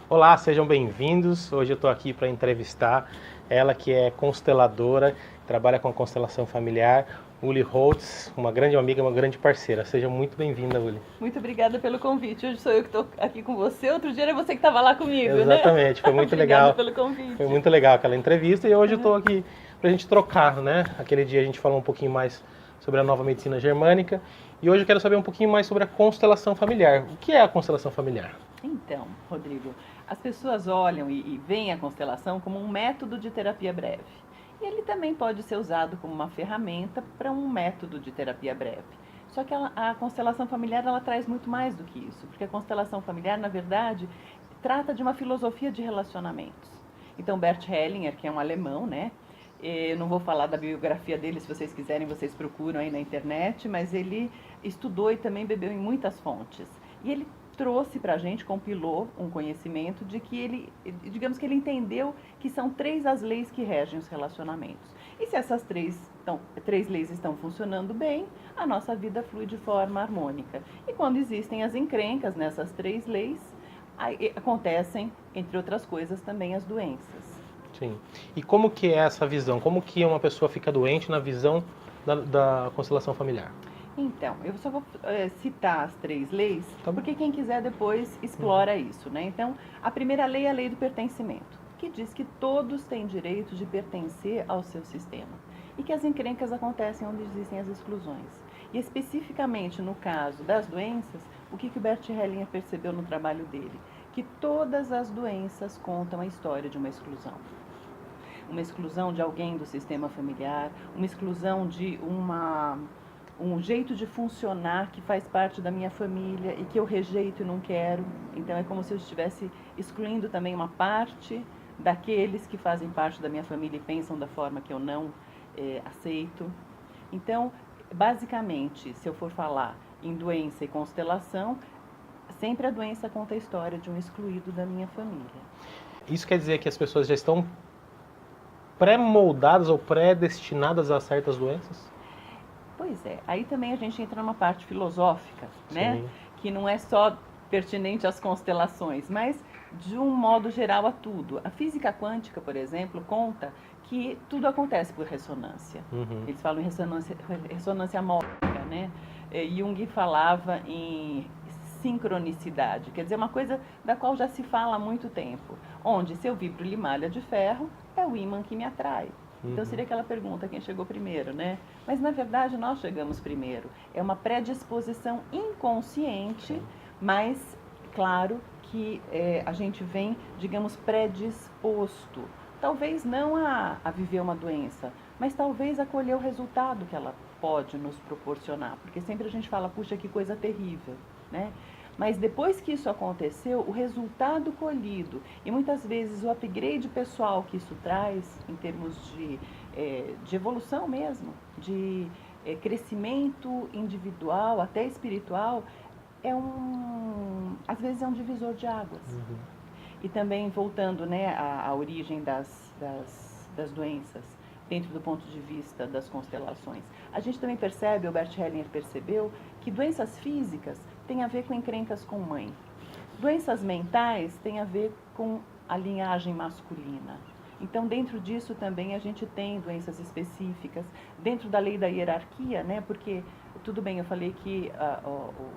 Olá, sejam bem-vindos. Hoje eu estou aqui para entrevistar ela que é consteladora, trabalha com constelação familiar, Uli Holtz, uma grande amiga, uma grande parceira. Seja muito bem-vinda, Uli. Muito obrigada pelo convite. Hoje sou eu que estou aqui com você. Outro dia era você que estava lá comigo, né? Exatamente, foi muito Obrigada legal. pelo Foi convite. muito legal aquela entrevista e hoje eu estou aqui para a gente trocar, né? Aquele dia a gente falou um pouquinho mais sobre a nova medicina germânica e hoje eu quero saber um pouquinho mais sobre a constelação familiar. O que é a constelação familiar? Então, Rodrigo, as pessoas olham e veem a constelação como um método de terapia breve. E ele também pode ser usado como uma ferramenta para um método de terapia breve. Só que a constelação familiar ela traz muito mais do que isso, porque a constelação familiar, na verdade, trata de uma filosofia de relacionamentos. Então, Bert Hellinger, que é um alemão, né? Eu não vou falar da biografia dele, se vocês quiserem, vocês procuram aí na internet, mas ele estudou e também bebeu em muitas fontes. E ele trouxe para a gente, compilou um conhecimento de que ele, digamos que ele entendeu que são 3 as leis que regem os relacionamentos. E se essas 3 leis estão funcionando bem, a nossa vida flui de forma harmônica. E quando existem as encrencas nessas 3 leis, aí acontecem, entre outras coisas, também as doenças. Sim. E como que é essa visão? Como que uma pessoa fica doente na visão da constelação familiar? Então, eu só vou citar as 3 leis, Tá bom. porque quem quiser depois explora isso, né? Então, a primeira lei é a lei do pertencimento, que diz que todos têm direito de pertencer ao seu sistema e que as encrencas acontecem onde existem as exclusões. E especificamente no caso das doenças, o que o Bert Hellinger percebeu no trabalho dele? Que todas as doenças contam a história de uma exclusão. Uma exclusão de alguém do sistema familiar, uma exclusão de um jeito de funcionar que faz parte da minha família e que eu rejeito e não quero. Então é como se eu estivesse excluindo também uma parte daqueles que fazem parte da minha família e pensam da forma que eu não aceito. Então, basicamente, se eu for falar em doença e constelação, sempre a doença conta a história de um excluído da minha família. Isso quer dizer que as pessoas já estão pré-moldadas ou predestinadas a certas doenças? Pois é, aí também a gente entra numa parte filosófica, né? Sim. Que não é só pertinente às constelações, mas de um modo geral a tudo. A física quântica, por exemplo, conta que tudo acontece por ressonância. Uhum. Eles falam em ressonância mórfica, né? Jung falava em sincronicidade, quer dizer, uma coisa da qual já se fala há muito tempo, onde se eu vibro limalha de ferro, é o ímã que me atrai. Então seria aquela pergunta, quem chegou primeiro, né? Mas na verdade nós chegamos primeiro. É uma predisposição inconsciente, mas claro que a gente vem, digamos, predisposto. Talvez não a viver uma doença, mas talvez a colher o resultado que ela pode nos proporcionar. Porque sempre a gente fala, puxa, que coisa terrível, né? Mas depois que isso aconteceu, o resultado colhido e muitas vezes o upgrade pessoal que isso traz, em termos de evolução mesmo, de crescimento individual, até espiritual, às vezes é um divisor de águas. Uhum. E também voltando, né, à origem das doenças, dentro do ponto de vista das constelações. A gente também percebe, o Bert Hellinger percebeu, que doenças físicas têm a ver com encrencas com mãe. Doenças mentais têm a ver com a linhagem masculina. Então, dentro disso também a gente tem doenças específicas, dentro da lei da hierarquia, né? Porque, tudo bem, eu falei que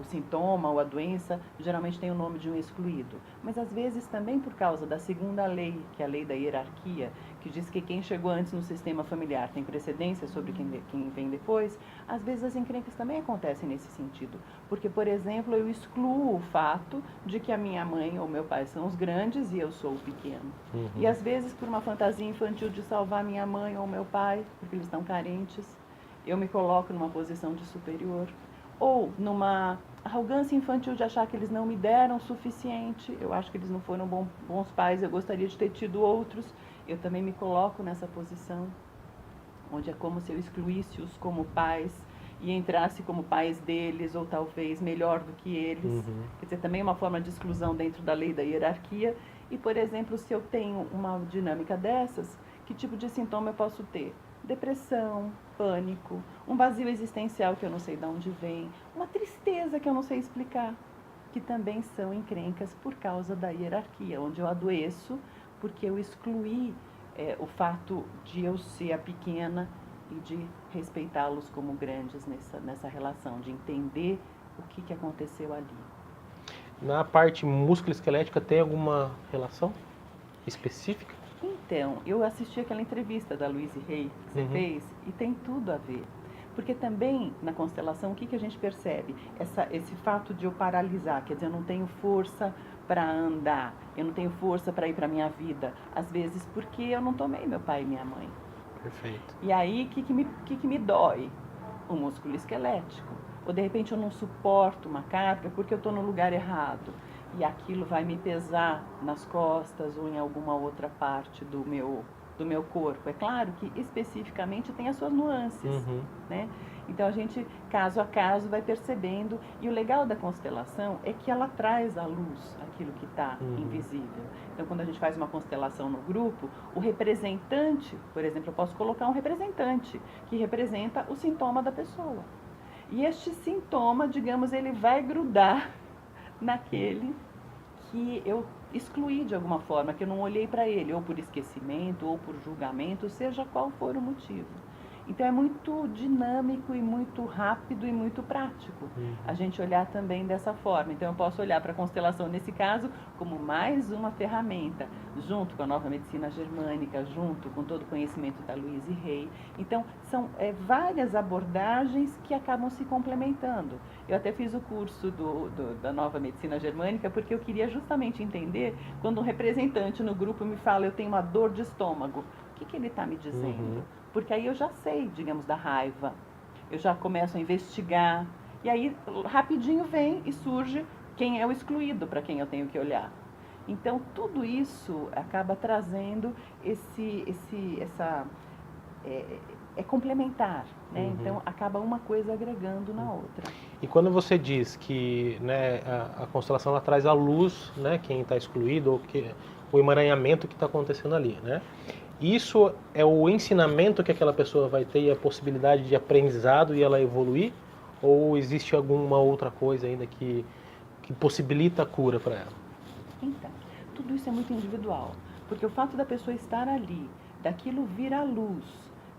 o sintoma ou a doença geralmente tem o nome de um excluído, mas às vezes também por causa da segunda lei, que é a lei da hierarquia, que diz que quem chegou antes no sistema familiar tem precedência sobre quem vem depois, às vezes as encrencas também acontecem nesse sentido. Porque, por exemplo, eu excluo o fato de que a minha mãe ou meu pai são os grandes e eu sou o pequeno. Uhum. E às vezes, por uma fantasia infantil de salvar minha mãe ou meu pai, porque eles estão carentes, eu me coloco numa posição de superior. Ou numa arrogância infantil de achar que eles não me deram o suficiente, eu acho que eles não foram bons pais, eu gostaria de ter tido outros, eu também me coloco nessa posição, onde é como se eu excluísse-os como pais e entrasse como pais deles, ou talvez melhor do que eles. Uhum. Quer dizer, também uma forma de exclusão dentro da lei da hierarquia. E, por exemplo, se eu tenho uma dinâmica dessas, que tipo de sintoma eu posso ter? Depressão, pânico, um vazio existencial que eu não sei de onde vem, uma tristeza que eu não sei explicar. que também são encrencas por causa da hierarquia, onde eu adoeço porque eu excluí o fato de eu ser a pequena e de respeitá-los como grandes nessa relação, de entender o que aconteceu ali. Na parte músculo-esquelética tem alguma relação específica? Então, eu assisti aquela entrevista da Louise Hay que você fez e tem tudo a ver. Porque também na constelação, o que a gente percebe? Esse fato de eu paralisar, quer dizer, eu não tenho força para andar, eu não tenho força para ir para a minha vida, às vezes porque eu não tomei meu pai e minha mãe. Perfeito. E aí, o que me dói? O músculo esquelético. Ou de repente eu não suporto uma carga porque eu estou no lugar errado. E aquilo vai me pesar nas costas ou em alguma outra parte do meu corpo. É claro que especificamente tem as suas nuances, né? Então a gente, caso a caso, vai percebendo. E o legal da constelação é que ela traz à luz aquilo que está invisível. Então quando a gente faz uma constelação no grupo, o representante, por exemplo, eu posso colocar um representante que representa o sintoma da pessoa. E este sintoma, digamos, ele vai grudar naquele que eu excluí de alguma forma, que eu não olhei para ele, ou por esquecimento, ou por julgamento, seja qual for o motivo. Então é muito dinâmico e muito rápido e muito prático a gente olhar também dessa forma. Então eu posso olhar para a constelação, nesse caso, como mais uma ferramenta, junto com a nova medicina germânica, junto com todo o conhecimento da Louise Hay. Então são várias abordagens que acabam se complementando. Eu até fiz o curso da nova medicina germânica porque eu queria justamente entender quando um representante no grupo me fala eu tenho uma dor de estômago, o que ele está me dizendo? Porque aí eu já sei, digamos, da raiva, eu já começo a investigar, e aí rapidinho vem e surge quem é o excluído para quem eu tenho que olhar. Então tudo isso acaba trazendo é complementar, né? Então acaba uma coisa agregando na outra. E quando você diz que, né, a constelação ela traz à luz, né, quem está excluído, ou o emaranhamento que está acontecendo ali, né? Isso é o ensinamento que aquela pessoa vai ter e a possibilidade de aprendizado e ela evoluir? Ou existe alguma outra coisa ainda que possibilita a cura para ela? Então, tudo isso é muito individual, porque o fato da pessoa estar ali, daquilo vir à luz,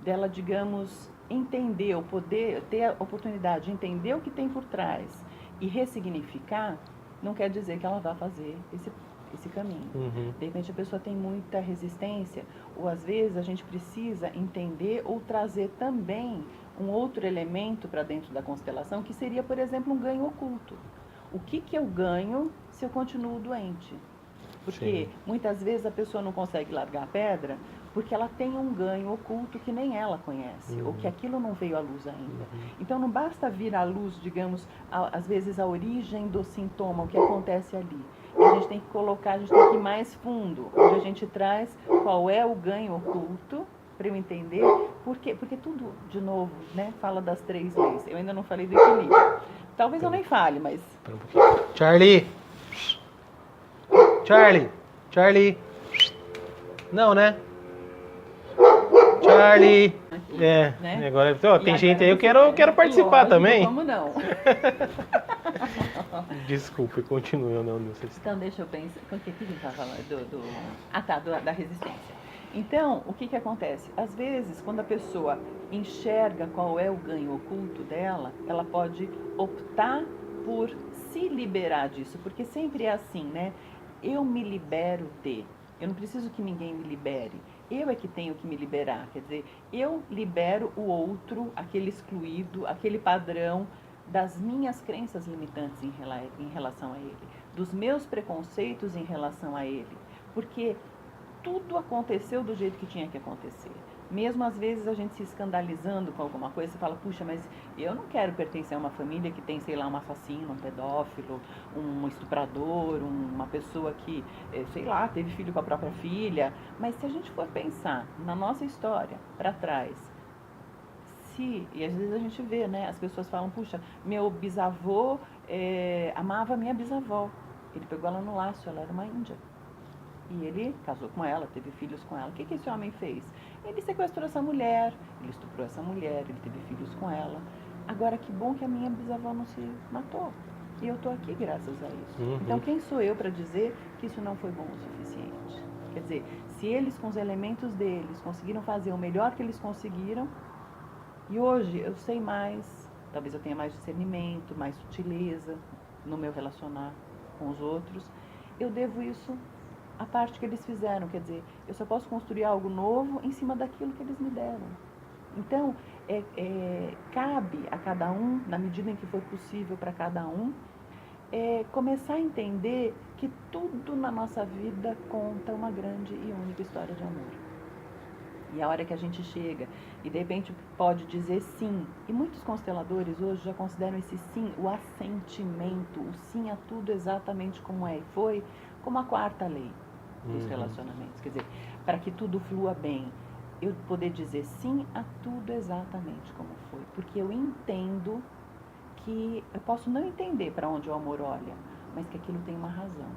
dela, digamos, entender, ou poder ter a oportunidade de entender o que tem por trás e ressignificar, não quer dizer que ela vá fazer esse caminho. De repente a pessoa tem muita resistência, ou às vezes a gente precisa entender ou trazer também um outro elemento para dentro da constelação, que seria, por exemplo, um ganho oculto. O que eu ganho se eu continuo doente? Porque muitas vezes a pessoa não consegue largar a pedra porque ela tem um ganho oculto que nem ela conhece, ou que aquilo não veio à luz ainda. Então não basta vir à luz, digamos, às vezes a origem do sintoma, o que acontece ali. E a gente tem que colocar, a gente tem que ir mais fundo, onde a gente traz qual é o ganho oculto, para eu entender, porque tudo, de novo, né, fala das 3 leis. Eu ainda não falei do equilíbrio. Talvez eu nem fale, mas... Charlie! Charlie! Charlie! Não, né? Charlie! Né? Agora tem gente aí, eu quero participar também. Como não? Desculpe, continue, eu não sei se... Então, deixa eu pensar. O que a gente estava falando? Da resistência. Então, o que acontece? Às vezes, quando a pessoa enxerga qual é o ganho oculto dela, ela pode optar por se liberar disso, porque sempre é assim, né? Eu me libero de. Eu não preciso que ninguém me libere. Eu é que tenho que me liberar. Quer dizer, eu libero o outro, aquele excluído, aquele padrão das minhas crenças limitantes em relação a ele, dos meus preconceitos em relação a ele. Porque tudo aconteceu do jeito que tinha que acontecer. Mesmo às vezes a gente se escandalizando com alguma coisa, você fala, puxa, mas eu não quero pertencer a uma família que tem, sei lá, um assassino, um pedófilo, um estuprador, uma pessoa que, sei lá, teve filho com a própria filha. Mas se a gente for pensar na nossa história, para trás, e às vezes a gente vê, né, as pessoas falam, puxa, meu bisavô amava minha bisavó, ele pegou ela no laço, ela era uma índia. E ele casou com ela, teve filhos com ela. O que esse homem fez? Ele sequestrou essa mulher, ele estuprou essa mulher, ele teve filhos com ela. Agora, que bom que a minha bisavó não se matou. E eu estou aqui graças a isso. Uhum. Então, quem sou eu para dizer que isso não foi bom o suficiente? Quer dizer, se eles, com os elementos deles, conseguiram fazer o melhor que eles conseguiram, e hoje eu sei mais, talvez eu tenha mais discernimento, mais sutileza no meu relacionar com os outros, eu devo isso à parte que eles fizeram. Quer dizer, eu só posso construir algo novo em cima daquilo que eles me deram. Então, cabe a cada um, na medida em que for possível para cada um, começar a entender que tudo na nossa vida conta uma grande e única história de amor. E a hora que a gente chega e de repente pode dizer sim, e muitos consteladores hoje já consideram esse sim, o assentimento, o sim a tudo exatamente como é e foi, como a quarta lei dos relacionamentos. Quer dizer, para que tudo flua bem, eu poder dizer sim a tudo exatamente como foi, porque eu entendo que eu posso não entender para onde o amor olha, mas que aquilo tem uma razão.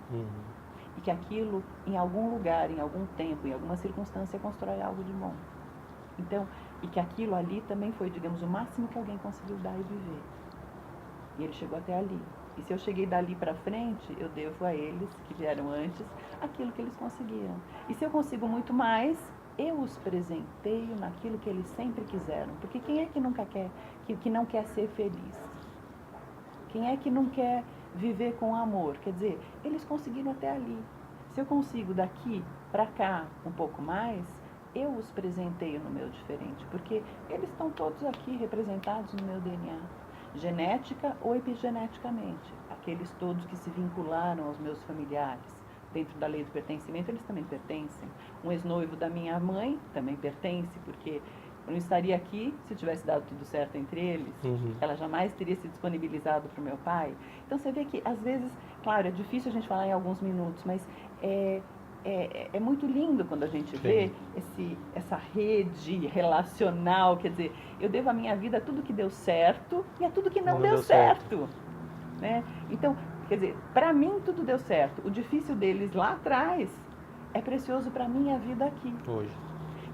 E que aquilo, em algum lugar, em algum tempo, em alguma circunstância, constrói algo de bom. Então, e que aquilo ali também foi, digamos, o máximo que alguém conseguiu dar e viver. E ele chegou até ali. E se eu cheguei dali para frente, eu devo a eles, que vieram antes, aquilo que eles conseguiram. E se eu consigo muito mais, eu os presenteio naquilo que eles sempre quiseram. Porque quem é que nunca quer, que não quer ser feliz? Quem é que não quer viver com amor? Quer dizer, eles conseguiram até ali. Se eu consigo daqui para cá um pouco mais, eu os presenteio no meu diferente, porque eles estão todos aqui representados no meu DNA, genética ou epigeneticamente. Aqueles todos que se vincularam aos meus familiares, dentro da lei do pertencimento, eles também pertencem. Um ex-noivo da minha mãe também pertence, porque eu não estaria aqui se tivesse dado tudo certo entre eles. Ela jamais teria se disponibilizado para o meu pai. Então você vê que, às vezes, claro, é difícil a gente falar em alguns minutos, mas é muito lindo quando a gente vê essa rede relacional. Quer dizer, eu devo a minha vida a tudo que deu certo e a tudo que não deu certo. Né? Então, quer dizer, para mim tudo deu certo. O difícil deles lá atrás é precioso para a minha vida aqui. Hoje.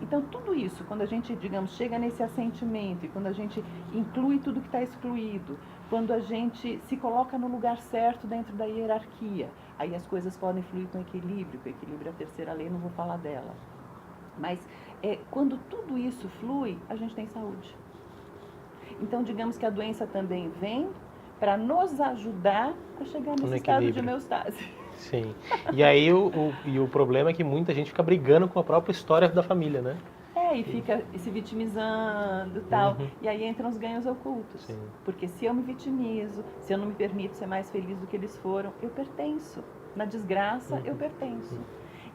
Então, tudo isso, quando a gente, digamos, chega nesse assentimento, e quando a gente inclui tudo que está excluído, quando a gente se coloca no lugar certo dentro da hierarquia, aí as coisas podem fluir com equilíbrio. Com equilíbrio é a terceira lei, não vou falar dela. Mas quando tudo isso flui, a gente tem saúde. Então, digamos que a doença também vem para nos ajudar a chegar nesse estado de homeostase. Sim. E aí o problema é que muita gente fica brigando com a própria história da família, né? E fica se vitimizando e tal. E aí entram os ganhos ocultos. Sim. Porque se eu me vitimizo, se eu não me permito ser mais feliz do que eles foram, eu pertenço. Na desgraça, eu pertenço.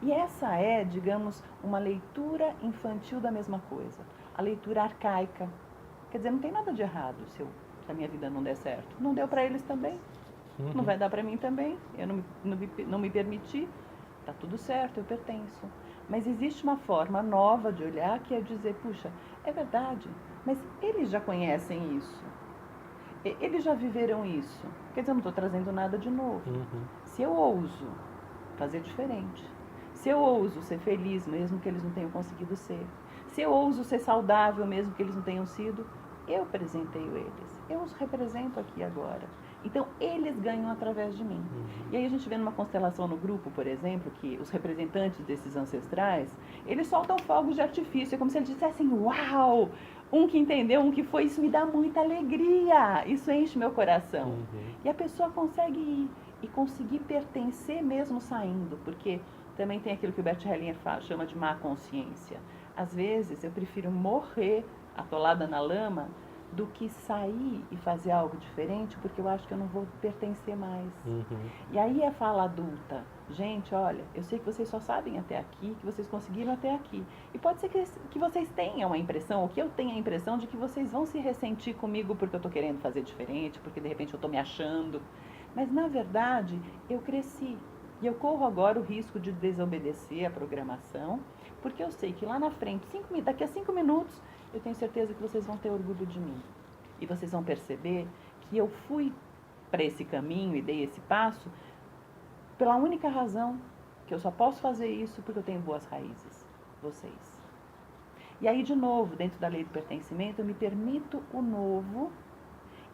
E essa é, digamos, uma leitura infantil da mesma coisa. A leitura arcaica. Quer dizer, não tem nada de errado se a minha vida não der certo. Não deu para eles também. Não vai dar para mim também. Eu não me permiti. Tá tudo certo, eu pertenço. Mas existe uma forma nova de olhar, que é dizer, puxa, é verdade, mas eles já conhecem isso. Eles já viveram isso. Quer dizer, eu não estou trazendo nada de novo. Se eu ouso fazer diferente, se eu ouso ser feliz, mesmo que eles não tenham conseguido ser, se eu ouso ser saudável, mesmo que eles não tenham sido, eu presenteio eles. Eu os represento aqui agora. Então, eles ganham através de mim. E aí a gente vê numa constelação no grupo, por exemplo, que os representantes desses ancestrais, eles soltam fogos de artifício. É como se eles dissessem, uau! Um que entendeu, um que foi, isso me dá muita alegria. Isso enche meu coração. E a pessoa consegue ir e conseguir pertencer mesmo saindo. Porque também tem aquilo que o Bert Hellinger chama de má consciência. Às vezes, eu prefiro morrer atolada na lama do que sair e fazer algo diferente, porque eu acho que eu não vou pertencer mais. E aí a fala adulta, gente, olha, eu sei que vocês só sabem até aqui, que vocês conseguiram até aqui. E pode ser que vocês tenham a impressão, ou que eu tenha a impressão de que vocês vão se ressentir comigo porque eu estou querendo fazer diferente, porque de repente eu estou me achando. Mas na verdade, eu cresci. E eu corro agora o risco de desobedecer a programação, porque eu sei que lá na frente, daqui a 5 minutos, eu tenho certeza que vocês vão ter orgulho de mim. E vocês vão perceber que eu fui para esse caminho e dei esse passo pela única razão que eu só posso fazer isso porque eu tenho boas raízes, vocês. E aí, de novo, dentro da lei do pertencimento, eu me permito o novo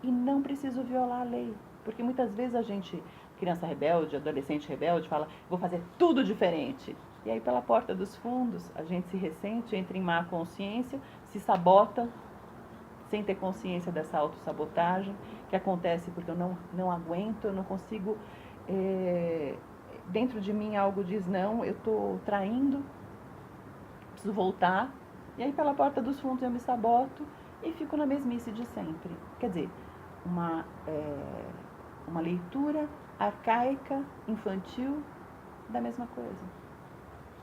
e não preciso violar a lei. Porque muitas vezes a gente, criança rebelde, adolescente rebelde, fala, vou fazer tudo diferente. E aí pela porta dos fundos, a gente se ressente, entra em má consciência, se sabota, sem ter consciência dessa autossabotagem, que acontece porque eu não aguento, eu não consigo, dentro de mim algo diz não, eu estou traindo, preciso voltar, e aí pela porta dos fundos eu me saboto e fico na mesmice de sempre. Quer dizer, uma leitura arcaica, infantil, da mesma coisa.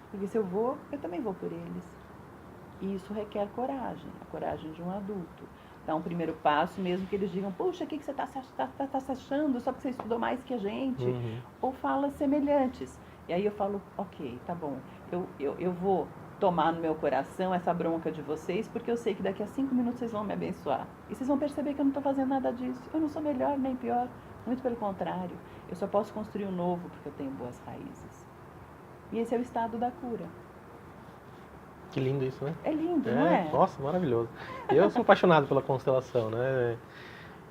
Porque se eu vou, eu também vou por eles. E isso requer coragem, a coragem de um adulto. Dar um primeiro passo, mesmo que eles digam, puxa, o que você está se achando só porque você estudou mais que a gente? Uhum. Ou falas semelhantes. E aí eu falo, ok, tá bom, eu vou tomar no meu coração essa bronca de vocês, porque eu sei que daqui a 5 minutos vocês vão me abençoar. E vocês vão perceber que eu não estou fazendo nada disso. Eu não sou melhor nem pior, muito pelo contrário. Eu só posso construir um novo porque eu tenho boas raízes. E esse é o estado da cura. Que lindo isso, né? É lindo, não é? Nossa, maravilhoso. Eu sou apaixonado pela constelação, né?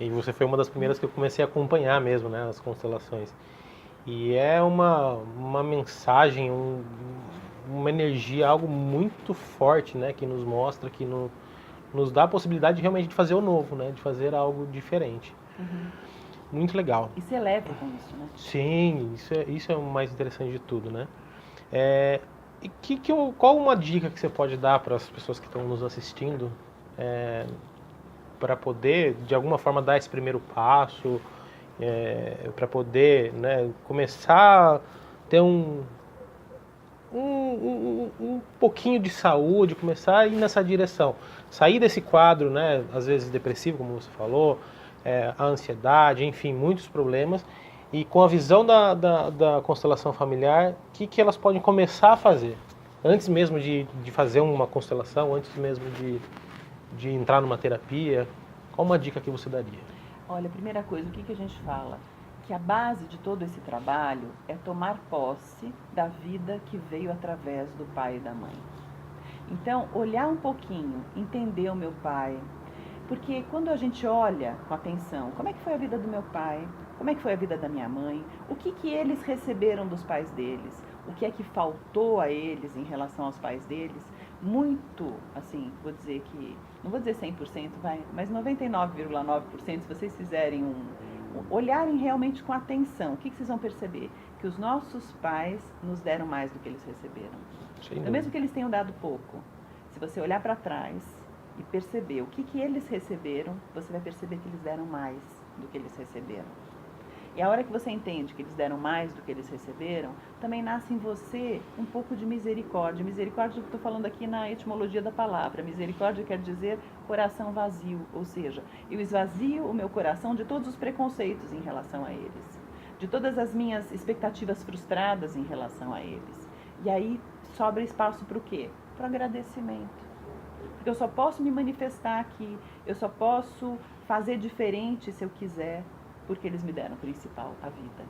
E você foi uma das primeiras que eu comecei a acompanhar mesmo, né? As constelações. E é uma mensagem, uma energia, algo muito forte, né? Que nos mostra, que nos dá a possibilidade realmente de fazer o novo, né? De fazer algo diferente. Uhum. Muito legal. E celebra com isso, né? Sim, isso é o mais interessante de tudo, né? E qual uma dica que você pode dar para as pessoas que estão nos assistindo para poder, de alguma forma, dar esse primeiro passo, para poder, né, começar a ter um pouquinho de saúde, começar a ir nessa direção, sair desse quadro, né, às vezes depressivo, como você falou, a ansiedade, enfim, muitos problemas. E com a visão da constelação familiar, o que elas podem começar a fazer? Antes mesmo de fazer uma constelação, antes mesmo de entrar numa terapia, qual uma dica que você daria? Olha, a primeira coisa, o que a gente fala? Que a base de todo esse trabalho é tomar posse da vida que veio através do pai e da mãe. Então, olhar um pouquinho, entender o meu pai. Porque quando a gente olha com atenção, como é que foi a vida do meu pai? Como é que foi a vida da minha mãe? O que eles receberam dos pais deles? O que é que faltou a eles em relação aos pais deles? Muito, assim, vou dizer que, não vou dizer 100%, mas 99,9%, se vocês fizerem olharem realmente com atenção, o que vocês vão perceber? Que os nossos pais nos deram mais do que eles receberam. Então, mesmo que eles tenham dado pouco, se você olhar para trás e perceber o que eles receberam, você vai perceber que eles deram mais do que eles receberam. E a hora que você entende que eles deram mais do que eles receberam, também nasce em você um pouco de misericórdia. Misericórdia, eu estou falando aqui na etimologia da palavra. Misericórdia quer dizer coração vazio, ou seja, eu esvazio o meu coração de todos os preconceitos em relação a eles, de todas as minhas expectativas frustradas em relação a eles. E aí sobra espaço para o quê? Para o agradecimento. Porque eu só posso me manifestar aqui, eu só posso fazer diferente se eu quiser, porque eles me deram o principal, a vida.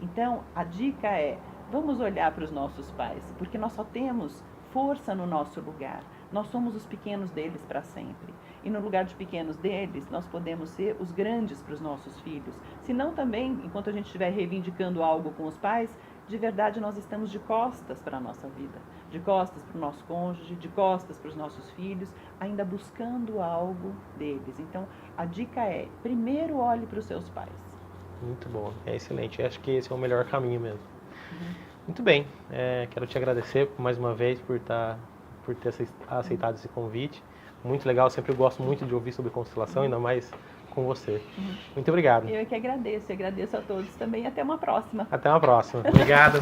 Então, a dica é, vamos olhar para os nossos pais, porque nós só temos força no nosso lugar. Nós somos os pequenos deles para sempre. E no lugar de pequenos deles, nós podemos ser os grandes para os nossos filhos. Se não também, enquanto a gente estiver reivindicando algo com os pais, de verdade nós estamos de costas para a nossa vida, de costas para o nosso cônjuge, de costas para os nossos filhos, ainda buscando algo deles. Então, a dica é, primeiro olhe para os seus pais. Muito bom, é excelente. Acho que esse é o melhor caminho mesmo. Muito bem, quero te agradecer mais uma vez por ter aceitado esse convite. Muito legal, sempre gosto muito de ouvir sobre constelação, ainda mais com você. Muito obrigado. Eu é que agradeço a todos também. Até uma próxima. Até uma próxima. Obrigado.